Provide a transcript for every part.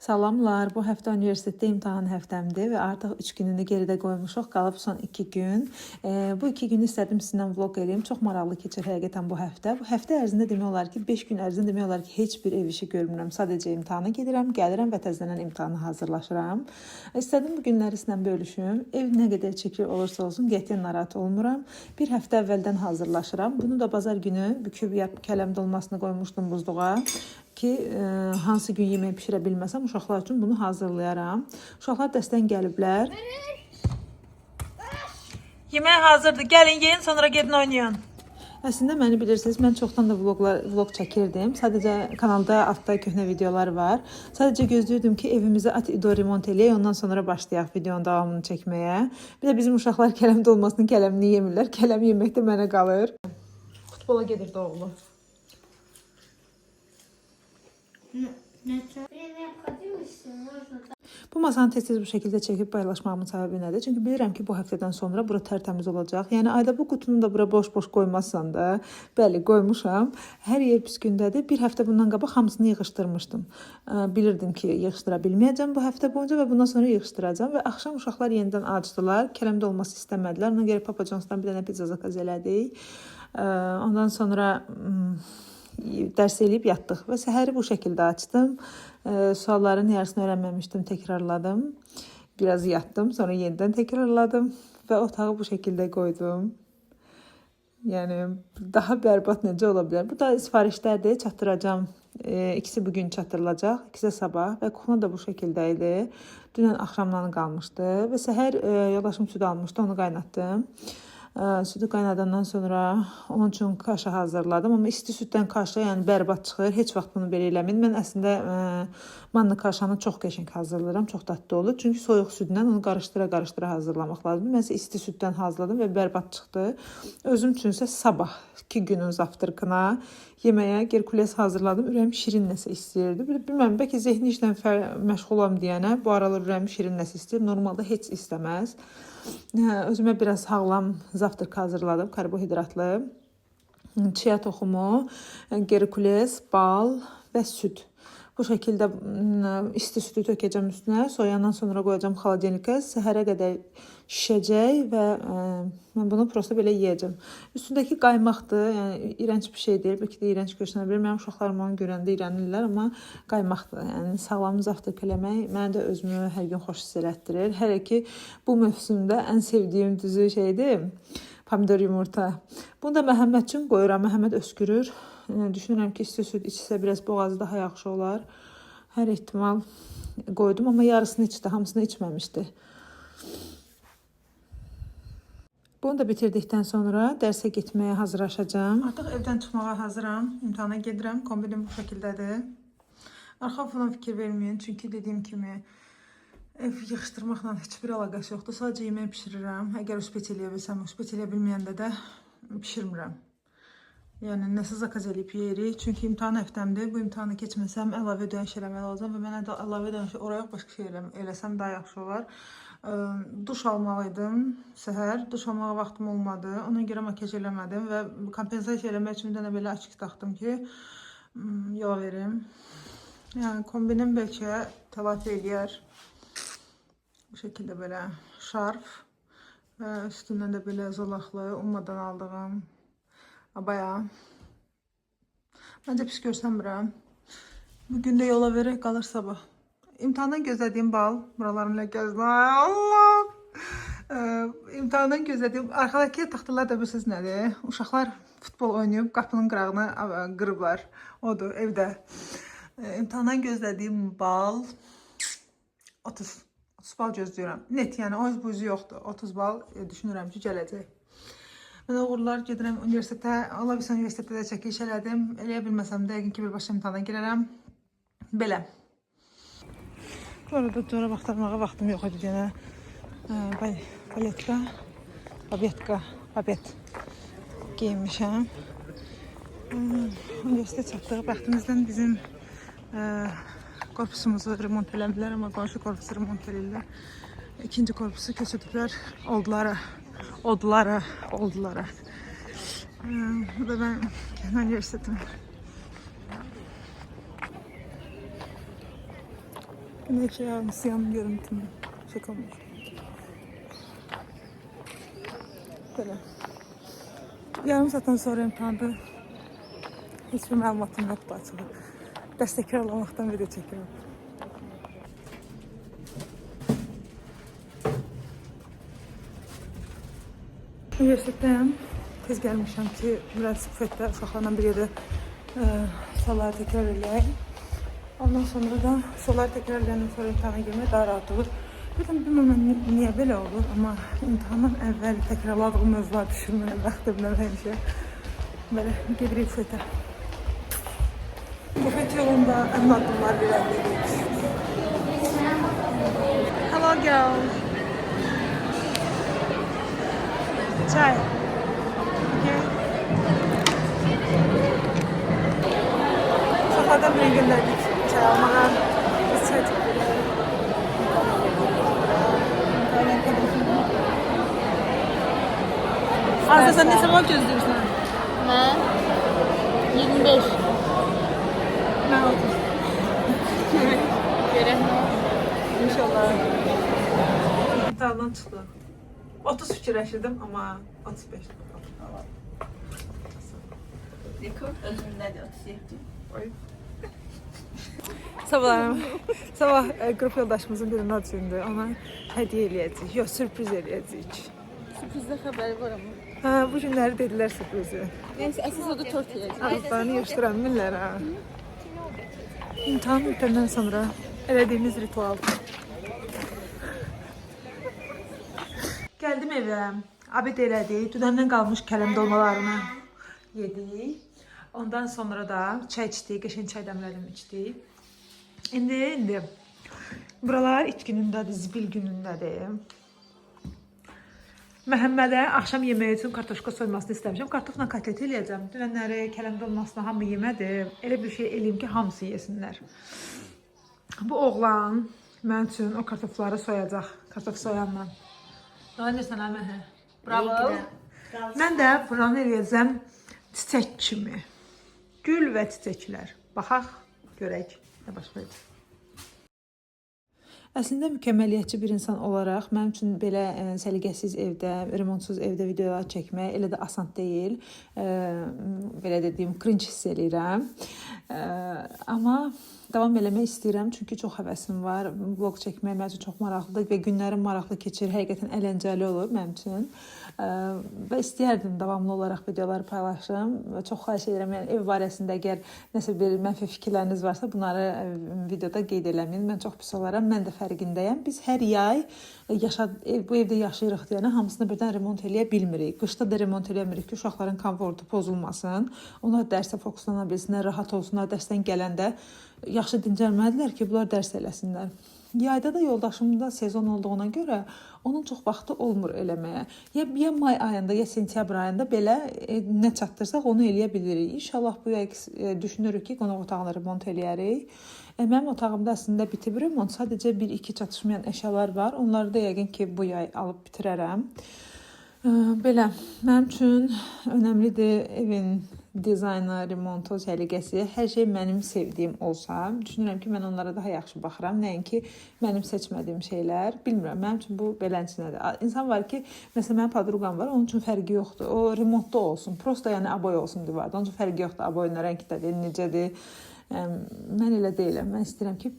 Salamlar, bu həftə universitetdə imtahan həftəmdir və artıq 3 gününü geridə qoymuşuq, qalıb son 2 gün. Bu 2 günü istədim sizinlə vlog eləyim. Çox maraqlı keçir həqiqətən bu həftə. Bu həftə ərzində demək olar ki, 5 gün ərzində demək olar ki, heç bir ev işi görmürəm. Sadəcə imtahana gedirəm, gəlirəm və təzədən imtahana hazırlaşıram. İstədim bu günləri sizinlə bölüşüm. Ev nə qədər çəkir olursa olsun, qətiyyən narahat olmuram. Bir həftə əvvəldən hazırlaşıram. Bunu da bazar günü büküb kələm dolmasını qoymuşdum buzluğa ki, hansı gün yemək pişirə bilməsəm uşaqlar üçün bunu hazırlayaram. Uşaqlar dəstən gəliblər. Yemək hazırdır. Gəlin yeyin, sonra gedin oynayın. Əslində məni bilirsiniz, mən çoxdan da vlog çəkirdim. Sadəcə kanalda altda köhnə videolar var. Sadəcə gözləyirdim ki, evimizi at-ido remont eləyək, ondan sonra başlayaq videonun davamını çəkməyə. Bir də bizim uşaqlar kələm dolmasının kələmini yemirlər. Kələm yemək də mənə qalır. Futbola gedir oğlu. Bu masanı tez-tez bu şəkildə çəkib paylaşmağımın səbəbi nədir? Çünki bilirəm ki, bu həftədən sonra bura tərtəmiz olacaq. Yəni ayda bu qutunu da bura boş-boş qoymazsan da. Bəli, qoymuşam. Hər yer pis gündədir. Bir həftə bundan qabaq hamısını yığışdırmışdım. Bilirdim ki, yığışdıra bilməyəcəm bu həftə boyunca və bundan sonra yığışdıracağam və axşam uşaqlar yenidən acdılar. Kələmdə olması istəmədilər. Ona görə Papa John'sdan bir dənə pizza zakaz elədik. Ondan sonra dərs eləyib yatdıq və səhəri bu şəkildə açdım. Sualların yarısını öyrənməmişdim, təkrarladım. Biraz yatdım, sonra yenidən təkrarladım və otağı bu şəkildə qoydum. Yəni, daha bərbad necə ola bilər? Bu da sifarişlərdir, çatdıracağım. İkisi bugün çatdırılacaq, ikisi sabah və kuxna da bu şəkildə idi. Dünən axşamdan qalmışdı və səhər yoldaşım süd almışdı, onu qaynatdım. Südü qaynadandan sonra onun üçün kaşa hazırladım. Amma isti süddən kaşa yəni bərbad çıxır. Heç vaxt bunu belə eləməyin. Mən əslində manna kaşanı çox qəşəng hazırlayıram. Çox dadlı olur. Çünki soyuq südlə onu qarışdıra hazırlamaq lazımdır. Mən isə isti süddən hazırladım və bərbad çıxdı. Özüm üçün isə sabahki günün zavtrıkına yeməyə Gerkules hazırladım. Ürəyim şirin nəsə istəyirdi. Bilməm, bəlkə zehni işlə məşğul olam deyənə bu aralar ürəyim şirin nəsə istəyir. Normalda heç istəməz. Özümə biraz sağlam zavtrık hazırladım, karbohidratlı. Chia toxumu, Gerkules, bal və süd. Bu şəkildə isti südü tökəcəm üstünə, soyandan sonra qoyacam xaladenikə, səhərə qədər şişəcək və mən bunu prosta belə yeyəcəm. Üstündəki qaymaqdır, yəni iyrənc bir şey deyil, bəlkə də iyrənc görsənə bilir. Mənim uşaqlarım onu görəndə iyrənirlər, amma qaymaqdır. Yəni sağlam zavtrık eləmək mənə də özümü hər gün xoş hiss elətdirir. Hələ ki bu mövsümdə ən sevdiyim düzü şeydir, pomidor yumurta. Bunu da Məhəmməd üçün qoyuram, Məhəmməd öskürür. Düşünürəm ki, isti süd içsə biraz boğazı daha yaxşı olar. Hər ehtimal qoydum, amma yarısını içdi, hamısını içməmişdi. Bunu da bitirdikdən sonra dərsə getməyə hazırlaşacağım. Artıq evdən çıxmağa hazıram. İmtahana gedirəm. Kombinim bu şəkildədir. Arxa falan fikir verməyin. Çünki dediyim kimi ev yığışdırmaqla heç bir əlaqəsi yoxdur. Sadəcə yemək pişirirəm. Əgər üspet eləyə bilsəm, üspet eləyə bilməyəndə də pişirmirəm. Yəni nəsə zakaz eləyib yeyirik. Çünki imtahan həftəmdir. Bu imtahanı keçməsəm əlavə ödəniş eləməli olacam və mənə də əlavə ödəniş oraya başqa şey eləsəm daha yaxşı olar. Duş almalıydım səhər. Duş almağa vaxtım olmadı. Ona görə makiyaj eləmədim və kompensasiya eləmək üçün də belə açıq taxdım ki, yola verim. Yəni kombinim bəlkə təlafi eləyər. Bu şəkildə belə şarf və üstündən də belə zolaqlı, ummadan aldığım abaya. Məncə pis görsənmirəm. Bugün də yola verək, qalır sabah. İmtahandan gözlədiyim bal, buralarımla gözlər. Allah! İmtahandan gözlədiyim, arxadakı taxtalar da bilirsiniz nədir? Uşaqlar futbol oynayıb, qapının qırağını qırıblar. Odur, evdə. İmtahandan gözlədiyim bal 30 bal gözləyirəm. Net, yəni o öz buzu yoxdur. 30 bal düşünürəm ki, gələcək. Mən uğurlar gedirəm universitetə. Ola bilsə universitetdə də çəkiliş elədim. Eləyə bilməsəm də yəqin ki, birbaşa imtahana girərəm. Belə. Bu arada corab axtarmağa vaxtım yox idi yenə. Babet giyinmişəm. Universitet çatdıq. Bəxtimizdən bizim korpusumuzu remont eləmdilər, amma qonşu korpusu remont eləyirlər. İkinci korpusu köçürdülər odlara. Bu da ben kendi üniversitetim. Güneş yansıyan görüntümü çekilmiş. Böyle. Yarım saatten sonra imtihanda hiçbir məlumatım yoxdur açığı. Dəstəkarlamaqdan video çəkirəm. Üniversitədəyəm. Tez gəlmişəm ki, biraz bufetdə uşaqlarla bir yerdə soruları təkrar eləyək. Ondan sonra da soruları təkrar eləyəndən sonra imtihana girmək daha rahat olur. Bilməm niyə belə olur, amma imtihandan əvvəl təkrarladığım mövzular düşürmənə bəxtimdən həmişə. Belə gedirik bufetə. Bufet yolunda ən addımlar bir əldə gedir. Hello girls. Çay. Okay. Uşaqlardan bir göndərdik çay almağa. Biz çay çəkdik. Azra sen ne zaman gözlüyorsun? Ben 25. Ben 30. Göre. İnşallah. İmtihandan çıxdım. 30 fikirləşirdim, amma 35. Rekord özümdədir 37. Sabah, sabah qrup yoldaşımızın birinin adı gündür. Ona hədiyyə eləyəcəyik. Yox, sürpriz eləyəcəyik. Sürprizdə xəbəri var amma. Hə, bu günləri dedilər sürprizi. Neyse, əsas o da tort yiyəcək. Arıqlarını yığışdıranmırlar ha. İmtahan bitəndən sonra elədiyimiz ritual. Gəldim evə. Abid elədik. Dünəndən qalmış kələm dolmalarını yedik. Ondan sonra da çay içdik. Qəşəng çay dəmlədim, içdik. İndi buralar it günündədir, zibil günündədir. Məhəmmədə axşam yeməyi üçün kartoşka soymasını istəmişəm. Kartofla kotlet eləyəcəm. Dünənləri kələm dolmasına hamı yemədi. Elə bir şey eləyim ki, hamısı yesinlər. Bu oğlan mənim üçün o kartofları soyacaq. Kartof soyanla. Nə edirsən əmə? Bravo. Mən də buranı eləyəcəm çiçək kimi. Gül və çiçəklər. Baxaq, görək nə baş verir. Əslində mükəmməliyyətçi bir insan olaraq mənim üçün belə səliqəsiz evdə, remontsuz evdə videolar çəkmək elə də asan deyil. Belə dediyim, cringe hiss eləyirəm. Amma davam eləmək istəyirəm çünki çox həvəsim var. Vlog çəkmək mənim üçün çox maraqlıdır və günlərim maraqlı keçir. Həqiqətən əyləncəli olur mənim üçün. Və istəyərdim davamlı olaraq videoları paylaşım. Çox xahiş edirəm, yəni ev barəsində əgər nəsə bir mənfi fikirləriniz varsa, bunları videoda qeyd eləməyin. Mən çox pis olaram, mən də fərqindəyəm. Biz hər yay bu evdə yaşayırıq deyənə hamısını birdən remont eləyə bilmirik. Qışda da remont eləmirik ki, uşaqların komfortu pozulmasın. Onlar dərsə fokuslana bilsinlər, rahat olsunlar. Dərsdən gələndə yaxşı dincəlməlidirlər ki, bunlar dərs eləsinlər. Yayda da yoldaşımda sezon olduğuna görə onun çox vaxtı olmur eləməyə. Ya may ayında, ya sentyabr ayında belə nə çatdırsaq onu eləyə bilirik. İnşallah bu yay düşünürük ki, qonaq otağını remont eləyərik. Mənim otağımda əslində bitib remont. Sadəcə 1-2 çatışmayan əşyalar var. Onları da yəqin ki, bu yay alıb bitirərəm. Belə, mənim üçün önəmlidir evin dizaynı, remontu, səliqəsi, hər şey mənim sevdiyim olsa, düşünürəm ki, mən onlara daha yaxşı baxıram. Nəinki mənim seçmədiyim şeylər. Bilmirəm, mənim üçün bu belənçinədir. İnsan var ki, məsələn, mənim podruqam var, onun üçün fərqi yoxdur. O remontda olsun, prosta yəni aboy olsun divarda. Onun üçün fərqi yoxdur, aboyun rəngdədir, necədir. Mən elə deyiləm. Mən istəyirəm ki,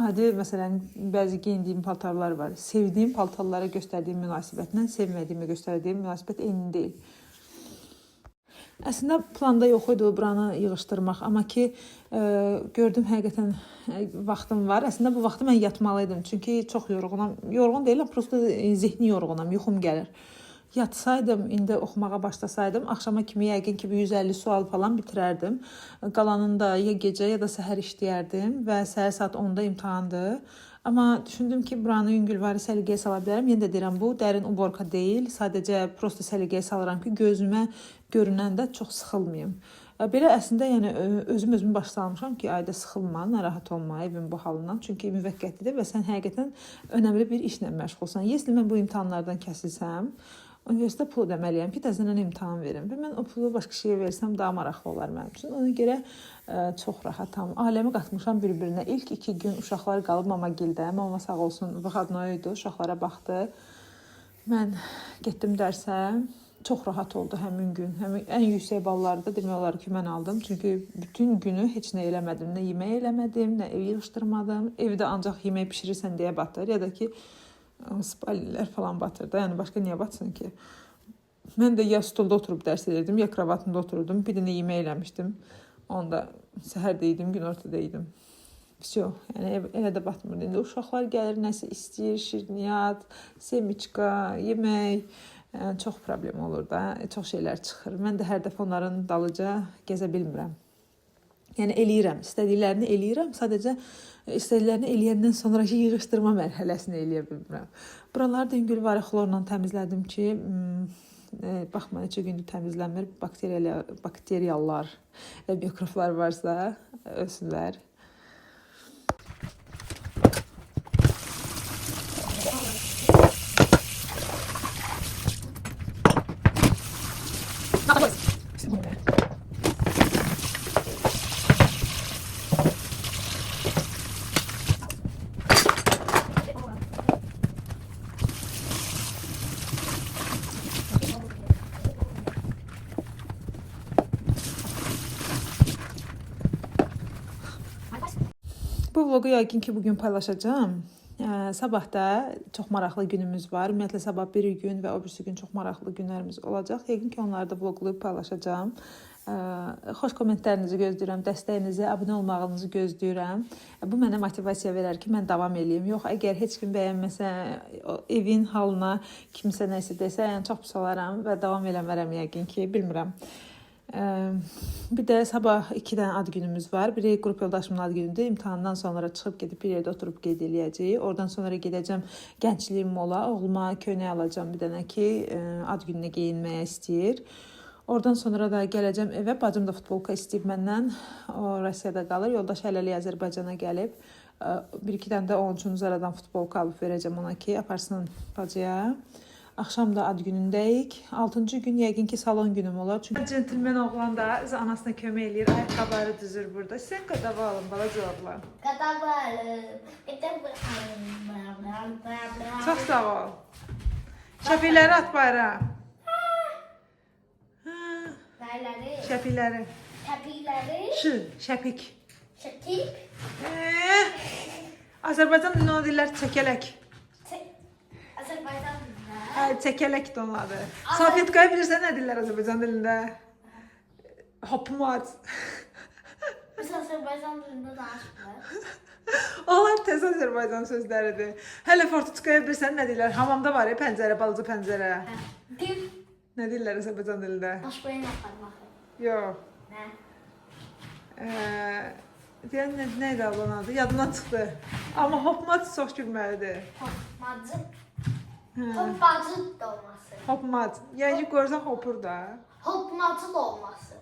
adi, məsələn, bəzi geyindiyim paltarlar var. Sevdiyim paltarlara göstərdiyim münasibətlə sevmədiyimə göstərdiyim münasibət eyni deyil. Əslində planda yox idi buranı yığışdırmaq, amma ki gördüm həqiqətən vaxtım var. Əslində bu vaxtı mən yatmalıydım, çünki çox yorğunam. Yorğun deyiləm, prosta zehni yorğunam, yuxum gəlir. Yatsaydım, indi oxumağa başlasaydım, axşama kimi yəqin ki 150 sual falan bitirərdim. Qalanında ya gecə ya da səhər işləyərdim və səhər saat 10-da imtahandır. Amma düşündüm ki, buranı yüngülvari səliqəyə sala bilərəm. Yenə də deyirəm, bu dərin uborka deyil. Sadəcə prosta səliqəyə salıram ki, gözümə görünəndə çox sıxılmayım. Belə əslində yəni özümü başa salmışam ki, ayda sıxılma, narahat olma evin bu halından. Çünki müvəqqətidir və sən həqiqətən önəmli bir işlə məşğulsan. Если mən bu imtahanlardan kəsilsəm, universitetə pul ödəməliyəm ki, təzədən imtahan verim. Və mən o pulu başqa şeyə versəm daha maraqlı olar mənim üçün. Ona görə çox rahatam. Ailəmi qatmışam bir-birinə. İlk 2 gün uşaqlar qalıb mama gildə. Mama sağ olsun, vaxtına idi, uşaqlara baxdı. Mən getdim dərsə. Çox rahat oldu həmin gün. Həmin ən yüksək balları da demək olar ki, mən aldım. Çünki bütün günü heç nə eləmədim. Nə yemək eləmədim, nə ev yığışdırmadım. Evdə ancaq yemək bişirirsən deyə batır, ya da ki spalnilər falan batır da. Yəni başqa niyə batsın ki? Mən də ya stolda oturub dərs edirdim, ya kravatımda otururdum. Bir dənə yemək eləmişdim. Onda səhər də yedim, günorta da yedim. Всё, yəni elə də batmırdı. İndi uşaqlar gəlir, nəsə istəyir, şirniyyat, semiçka, yemək. Yəni, çox problem olur da, çox şeylər çıxır. Mən də hər dəfə onların dalıca gəzə bilmirəm. Yəni eləyirəm, istədiklərini eləyirəm, sadəcə istədiklərini eləyəndən sonraki yığışdırma mərhələsini eləyə bilmirəm. Buraları da yüngülvari xlorla təmizlədim ki, baxma neçə gündür təmizlənmir, bakteriyalar və mikroblar varsa ölsünlər. Bu vlogu yəqin ki, bugün paylaşacağım. Sabah da çox maraqlı günümüz var. Ümumiyyətlə, sabah bir gün və o birisi gün çox maraqlı günlərimiz olacaq. Yəqin ki, onları da vloglayıb paylaşacağım. Xoş kommentlərinizi gözləyirəm, dəstəyinizi, abunə olmağınızı gözləyirəm. Bu mənə motivasiya verər ki, mən davam edeyim. Yox, əgər heç kim bəyənməsə, evin halına kimsə nəsə desə, yəni çox pis olaram və davam eləmərəm yəqin ki, bilmirəm. Bir də sabah 2 dənə ad günümüz var. Biri qrup yoldaşımın ad günüdür. İmtahandan sonra çıxıb gedib bir yerdə oturub qeyd eləyəcəyik. Oradan sonra gedəcəm Gənclik Mola. Oğluma köynək alacağım bir dənə ki, ad gününə geyinməyə istəyir. Oradan sonra da gələcəm evə. Bacım da futbolka istəyib məndən. O Rusiyada qalır. Yoldaş hələlik Azərbaycana gəlib. 1-2 dənə də onun üçün zaradan futbolka alıb verəcəm ona ki, aparsın bacıya. Axşam da ad günündəyik. 6-cı gün yəqin ki, salon günüm olar. Çünki centilmen oğlan da anasına kömək eləyir. Ayaqqabıları düzür burada. Sən qadava alın, balaca oğlan. Qadava alın. Çox sağ ol. Şəpikləri at bayra. Nəyləri? Şəpikləri. Təpikləri. Şəpik. Şəkik. Azərbaycan dilində deyirlər çəkələk. Azərbaycan dilində. Çəkələk də onun adı. Salfetkaya bilirsən nə deyirlər Azərbaycan dilində? Hopmat. Biz Azərbaycan dilində danışmır. Onlar tez Azərbaycan sözləridir. Hələ fortuçkaya bilirsən nə deyirlər? Hamamda var ya pəncərə, balaca pəncərə. Dil. Nə deyirlər Azərbaycan dilində? Başbayın aparmaq. Yox. Nə? Deyən nə idi onun adı? Yadına çıxdı. Amma hopmat çox gülməlidir. Hopmacı. Hoppacı dolması. Hopmat. Yəni ki, görsən hopur da. Hopmacı dolması.